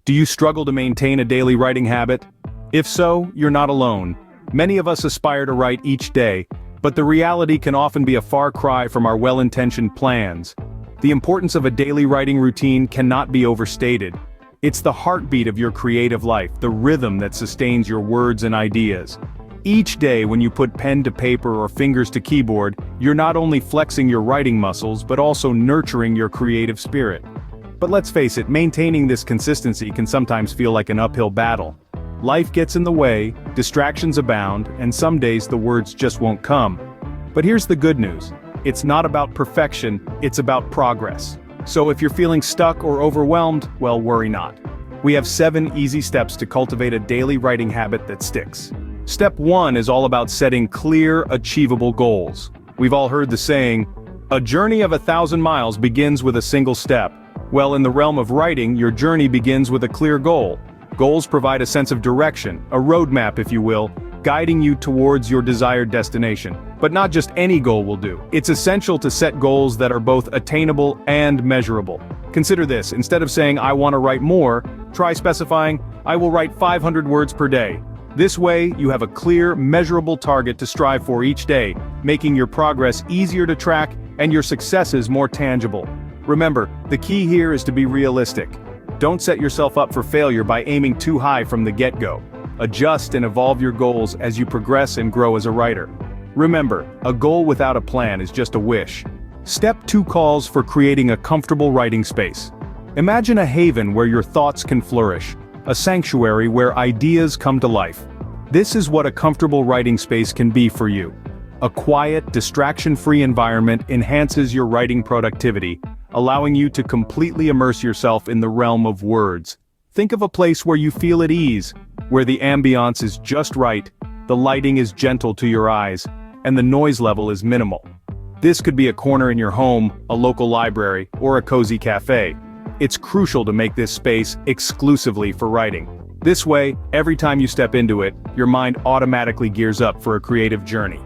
Do you struggle to maintain a daily writing habit? If so, you're not alone. Many of us aspire to write each day, but the reality can often be a far cry from our well-intentioned plans. The importance of a daily writing routine cannot be overstated. It's the heartbeat of your creative life, the rhythm that sustains your words and ideas. Each day when you put pen to paper or fingers to keyboard, you're not only flexing your writing muscles but also nurturing your creative spirit. But let's face it, maintaining this consistency can sometimes feel like an uphill battle. Life gets in the way, distractions abound, and some days the words just won't come. But here's the good news. It's not about perfection, it's about progress. So if you're feeling stuck or overwhelmed, well, worry not. We have 7 easy steps to cultivate a daily writing habit that sticks. Step 1 is all about setting clear, achievable goals. We've all heard the saying, "A journey of 1,000 miles begins with a single step." Well, in the realm of writing, your journey begins with a clear goal. Goals provide a sense of direction, a roadmap if you will, guiding you towards your desired destination. But not just any goal will do. It's essential to set goals that are both attainable and measurable. Consider this, instead of saying "I want to write more," try specifying "I will write 500 words per day." This way, you have a clear, measurable target to strive for each day, making your progress easier to track and your successes more tangible. Remember, the key here is to be realistic. Don't set yourself up for failure by aiming too high from the get-go. Adjust and evolve your goals as you progress and grow as a writer. Remember, a goal without a plan is just a wish. Step 2 calls for creating a comfortable writing space. Imagine a haven where your thoughts can flourish, a sanctuary where ideas come to life. This is what a comfortable writing space can be for you. A quiet, distraction-free environment enhances your writing productivity, allowing you to completely immerse yourself in the realm of words. Think of a place where you feel at ease, where the ambiance is just right, the lighting is gentle to your eyes, and the noise level is minimal. This could be a corner in your home, a local library, or a cozy cafe. It's crucial to make this space exclusively for writing. This way, every time you step into it, your mind automatically gears up for a creative journey.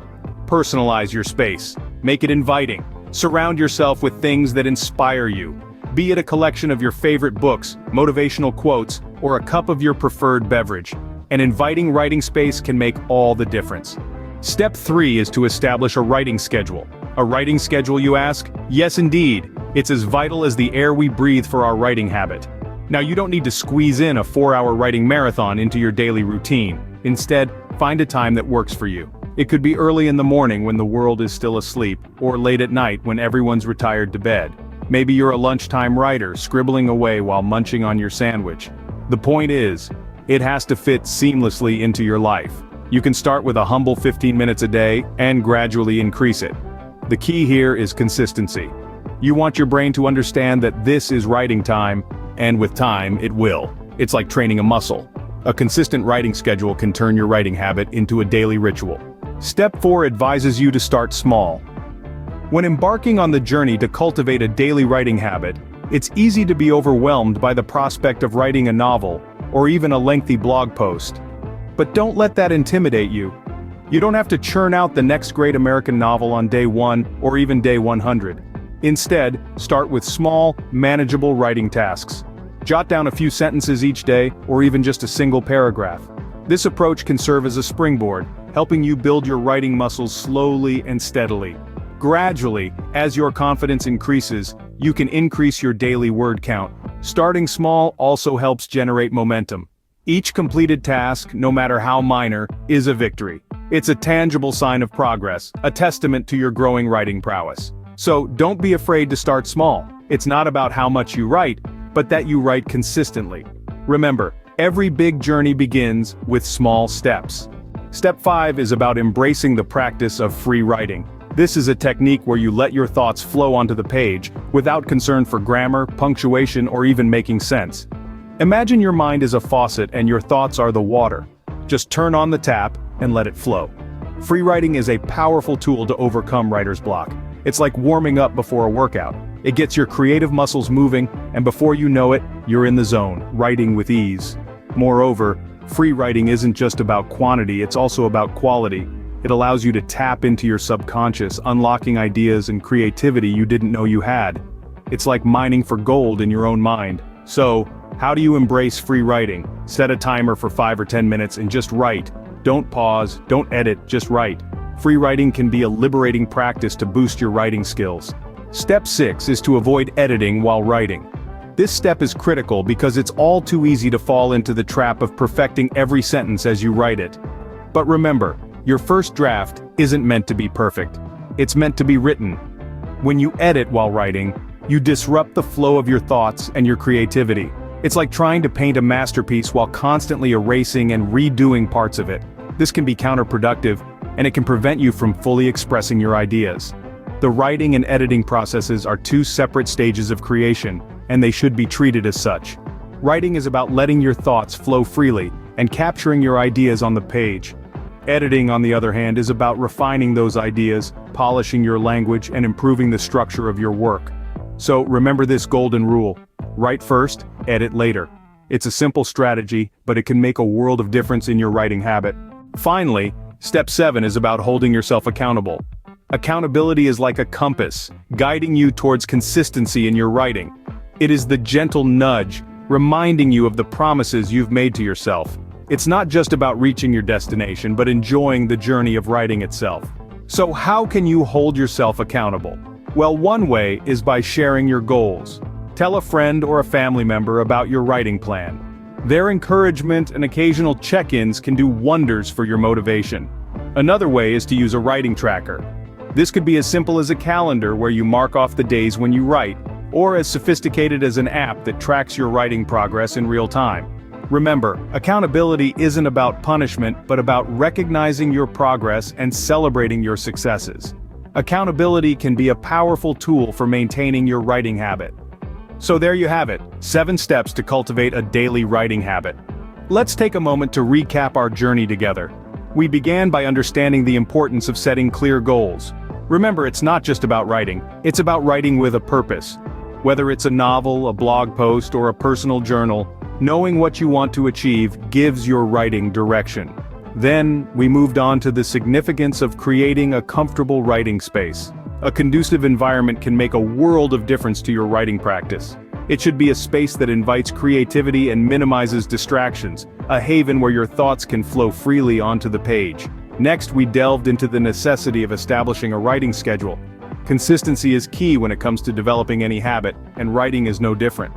Personalize your space. Make it inviting. Surround yourself with things that inspire you. Be it a collection of your favorite books, motivational quotes, or a cup of your preferred beverage. An inviting writing space can make all the difference. Step 3 is to establish a writing schedule. A writing schedule, you ask? Yes, indeed. It's as vital as the air we breathe for our writing habit. Now, you don't need to squeeze in a 4-hour writing marathon into your daily routine. Instead, find a time that works for you. It could be early in the morning when the world is still asleep, or late at night when everyone's retired to bed. Maybe you're a lunchtime writer, scribbling away while munching on your sandwich. The point is, it has to fit seamlessly into your life. You can start with a humble 15 minutes a day and gradually increase it. The key here is consistency. You want your brain to understand that this is writing time, and with time, it will. It's like training a muscle. A consistent writing schedule can turn your writing habit into a daily ritual. Step 4 advises you to start small. When embarking on the journey to cultivate a daily writing habit, it's easy to be overwhelmed by the prospect of writing a novel, or even a lengthy blog post. But don't let that intimidate you. You don't have to churn out the next great American novel on day 1 or even day 100. Instead, start with small, manageable writing tasks. Jot down a few sentences each day, or even just a single paragraph. This approach can serve as a springboard, helping you build your writing muscles slowly and steadily. Gradually, as your confidence increases, you can increase your daily word count. Starting small also helps generate momentum. Each completed task, no matter how minor, is a victory. It's a tangible sign of progress, a testament to your growing writing prowess. So don't be afraid to start small. It's not about how much you write, but that you write consistently. Remember, every big journey begins with small steps. Step 5 is about embracing the practice of free writing. This is a technique where you let your thoughts flow onto the page, without concern for grammar, punctuation, or even making sense. Imagine your mind is a faucet and your thoughts are the water. Just turn on the tap and let it flow. Free writing is a powerful tool to overcome writer's block. It's like warming up before a workout. It gets your creative muscles moving, and before you know it, you're in the zone, writing with ease. Moreover, free writing isn't just about quantity, it's also about quality. It allows you to tap into your subconscious, unlocking ideas and creativity you didn't know you had. It's like mining for gold in your own mind. So, How do you embrace free writing? Set a timer for 5 or 10 minutes and just write. Don't pause, don't edit, just write. Free writing can be a liberating practice to boost your writing skills. Step 6 is to avoid editing while writing. This step is critical because it's all too easy to fall into the trap of perfecting every sentence as you write it. But remember, your first draft isn't meant to be perfect. It's meant to be written. When you edit while writing, you disrupt the flow of your thoughts and your creativity. It's like trying to paint a masterpiece while constantly erasing and redoing parts of it. This can be counterproductive, and it can prevent you from fully expressing your ideas. The writing and editing processes are two separate stages of creation, and they should be treated as such. Writing is about letting your thoughts flow freely and capturing your ideas on the page. Editing, on the other hand, is about refining those ideas, polishing your language, and improving the structure of your work. So remember this golden rule: write first, edit later. It's a simple strategy, but it can make a world of difference in your writing habit. Finally, step 7 is about holding yourself accountable. Accountability is like a compass, guiding you towards consistency in your writing. It is the gentle nudge, reminding you of the promises you've made to yourself. It's not just about reaching your destination, but enjoying the journey of writing itself. So how can you hold yourself accountable? Well, one way is by sharing your goals. Tell a friend or a family member about your writing plan. Their encouragement and occasional check-ins can do wonders for your motivation. Another way is to use a writing tracker. This could be as simple as a calendar where you mark off the days when you write, or as sophisticated as an app that tracks your writing progress in real time. Remember, accountability isn't about punishment, but about recognizing your progress and celebrating your successes. Accountability can be a powerful tool for maintaining your writing habit. So there you have it, 7 steps to cultivate a daily writing habit. Let's take a moment to recap our journey together. We began by understanding the importance of setting clear goals. Remember, it's not just about writing, it's about writing with a purpose. Whether it's a novel, a blog post, or a personal journal, knowing what you want to achieve gives your writing direction. Then, we moved on to the significance of creating a comfortable writing space. A conducive environment can make a world of difference to your writing practice. It should be a space that invites creativity and minimizes distractions, a haven where your thoughts can flow freely onto the page. Next, we delved into the necessity of establishing a writing schedule. Consistency is key when it comes to developing any habit, and writing is no different.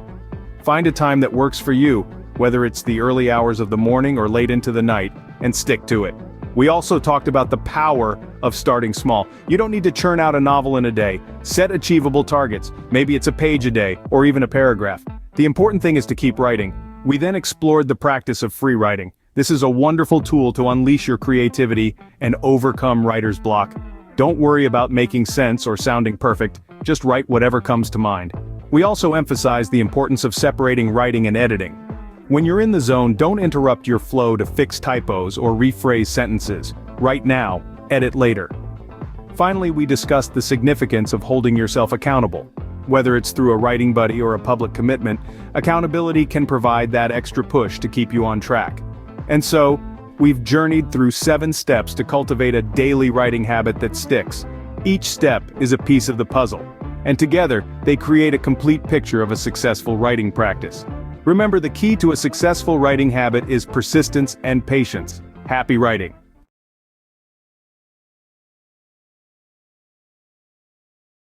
Find a time that works for you, whether it's the early hours of the morning or late into the night, and stick to it. We also talked about the power of starting small. You don't need to churn out a novel in a day. Set achievable targets. Maybe it's a page a day, or even a paragraph. The important thing is to keep writing. We then explored the practice of free writing. This is a wonderful tool to unleash your creativity and overcome writer's block. Don't worry about making sense or sounding perfect, just write whatever comes to mind. We also emphasized the importance of separating writing and editing. When you're in the zone, don't interrupt your flow to fix typos or rephrase sentences. Write now, edit later. Finally, we discussed the significance of holding yourself accountable. Whether it's through a writing buddy or a public commitment, accountability can provide that extra push to keep you on track. And so, we've journeyed through 7 steps to cultivate a daily writing habit that sticks. Each step is a piece of the puzzle, and together, they create a complete picture of a successful writing practice. Remember, the key to a successful writing habit is persistence and patience. Happy writing!